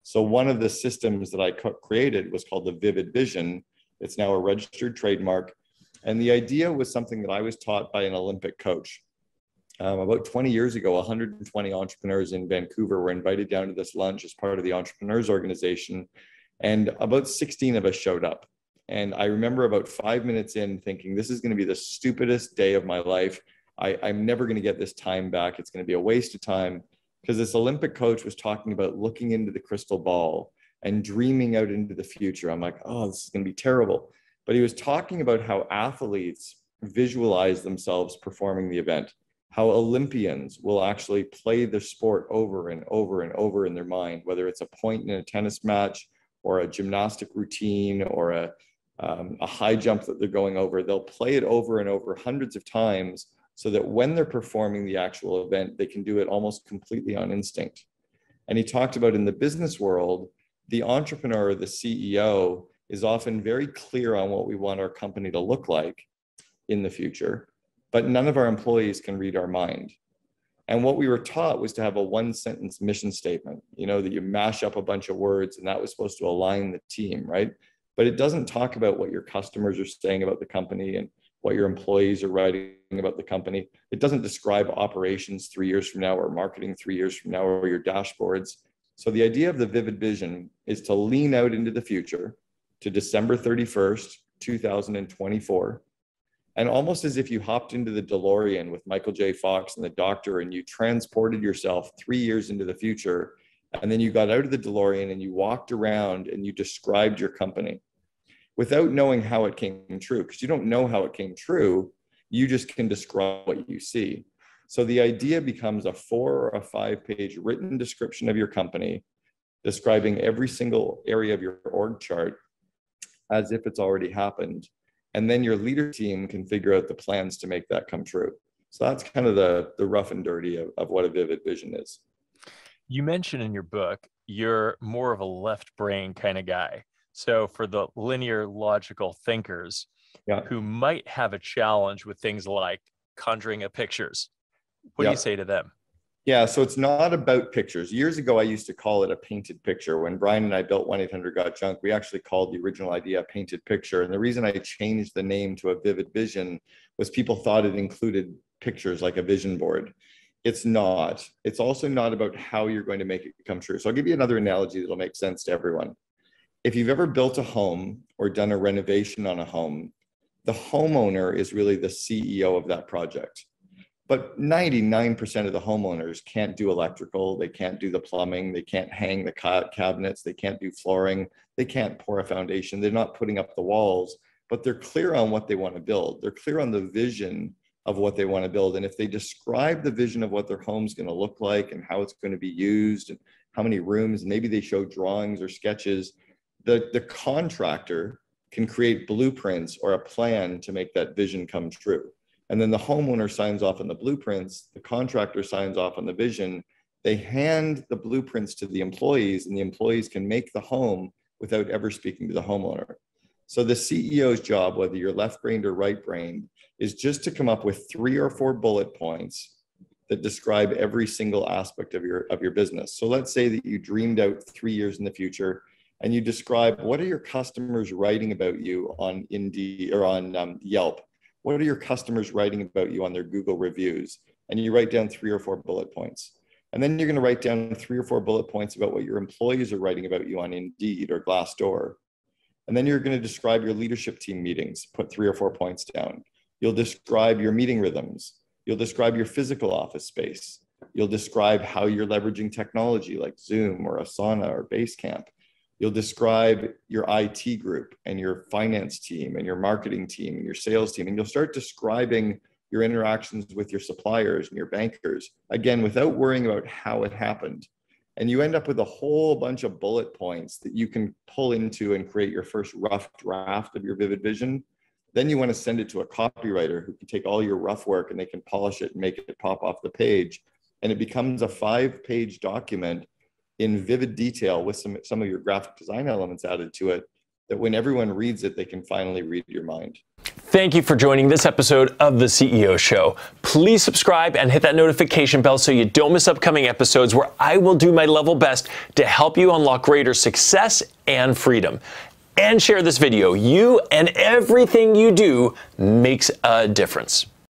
So one of the systems that I created was called the Vivid Vision. It's now a registered trademark. And the idea was something that I was taught by an Olympic coach. About 20 years ago, 120 entrepreneurs in Vancouver were invited down to this lunch as part of the Entrepreneurs Organization. And about 16 of us showed up. And I remember about 5 minutes in thinking, this is going to be the stupidest day of my life. I'm never going to get this time back. It's going to be a waste of time. Because this Olympic coach was talking about looking into the crystal ball and dreaming out into the future. I'm like, oh, this is going to be terrible. But he was talking about how athletes visualize themselves performing the event, how Olympians will actually play the sport over and over and over in their mind, whether it's a point in a tennis match or a gymnastic routine or a high jump that they're going over. They'll play it over and over hundreds of times so that when they're performing the actual event, they can do it almost completely on instinct. And he talked about in the business world, the entrepreneur or the CEO is often very clear on what we want our company to look like in the future, but none of our employees can read our mind. And what we were taught was to have a one-sentence mission statement, that you mash up a bunch of words and that was supposed to align the team, right? But it doesn't talk about what your customers are saying about the company and what your employees are writing about the company. It doesn't describe operations 3 years from now or marketing 3 years from now or your dashboards. So the idea of the Vivid Vision is to lean out into the future to December 31st, 2024. And almost as if you hopped into the DeLorean with Michael J. Fox and the doctor and you transported yourself 3 years into the future. And then you got out of the DeLorean and you walked around and you described your company without knowing how it came true, because you don't know how it came true. You just can describe what you see. So the idea becomes a 4 or a 5 page written description of your company, describing every single area of your org chart as if it's already happened. And then your leader team can figure out the plans to make that come true. So that's kind of the rough and dirty of what a Vivid Vision is. You mentioned in your book, you're more of a left brain kind of guy. So for the linear logical thinkers who might have a challenge with things like conjuring up pictures, what do you say to them? Yeah, so it's not about pictures. Years ago, I used to call it a painted picture. When Brian and I built 1-800-GOT-JUNK, we actually called the original idea a painted picture. And the reason I changed the name to a Vivid Vision was people thought it included pictures like a vision board. It's not. It's also not about how you're going to make it come true. So I'll give you another analogy that'll make sense to everyone. If you've ever built a home or done a renovation on a home, the homeowner is really the CEO of that project. But 99% of the homeowners can't do electrical, they can't do the plumbing, they can't hang the cabinets, they can't do flooring, they can't pour a foundation, they're not putting up the walls, but they're clear on what they want to build. They're clear on the vision of what they want to build. And if they describe the vision of what their home's going to look like and how it's going to be used and how many rooms, and maybe they show drawings or sketches, the contractor can create blueprints or a plan to make that vision come true. And then the homeowner signs off on the blueprints, the contractor signs off on the vision. They hand the blueprints to the employees and the employees can make the home without ever speaking to the homeowner. So the CEO's job, whether you're left-brained or right-brained, is just to come up with 3 or 4 bullet points that describe every single aspect of your business. So let's say that you dreamed out 3 years in the future and you describe what are your customers writing about you on Indeed or on Yelp? What are your customers writing about you on their Google reviews? And you write down 3 or 4 bullet points. And then you're going to write down 3 or 4 bullet points about what your employees are writing about you on Indeed or Glassdoor. And then you're going to describe your leadership team meetings, put 3 or 4 points down. You'll describe your meeting rhythms. You'll describe your physical office space. You'll describe how you're leveraging technology like Zoom or Asana or Basecamp. You'll describe your IT group and your finance team and your marketing team and your sales team. And you'll start describing your interactions with your suppliers and your bankers, again, without worrying about how it happened. And you end up with a whole bunch of bullet points that you can pull into and create your first rough draft of your Vivid Vision. Then you want to send it to a copywriter who can take all your rough work and they can polish it and make it pop off the page. And it becomes a 5-page document in vivid detail with some of your graphic design elements added to it that when everyone reads it, they can finally read your mind. Thank you for joining this episode of The CEO Show. Please subscribe and hit that notification bell so you don't miss upcoming episodes where I will do my level best to help you unlock greater success and freedom. And share this video. You and everything you do makes a difference.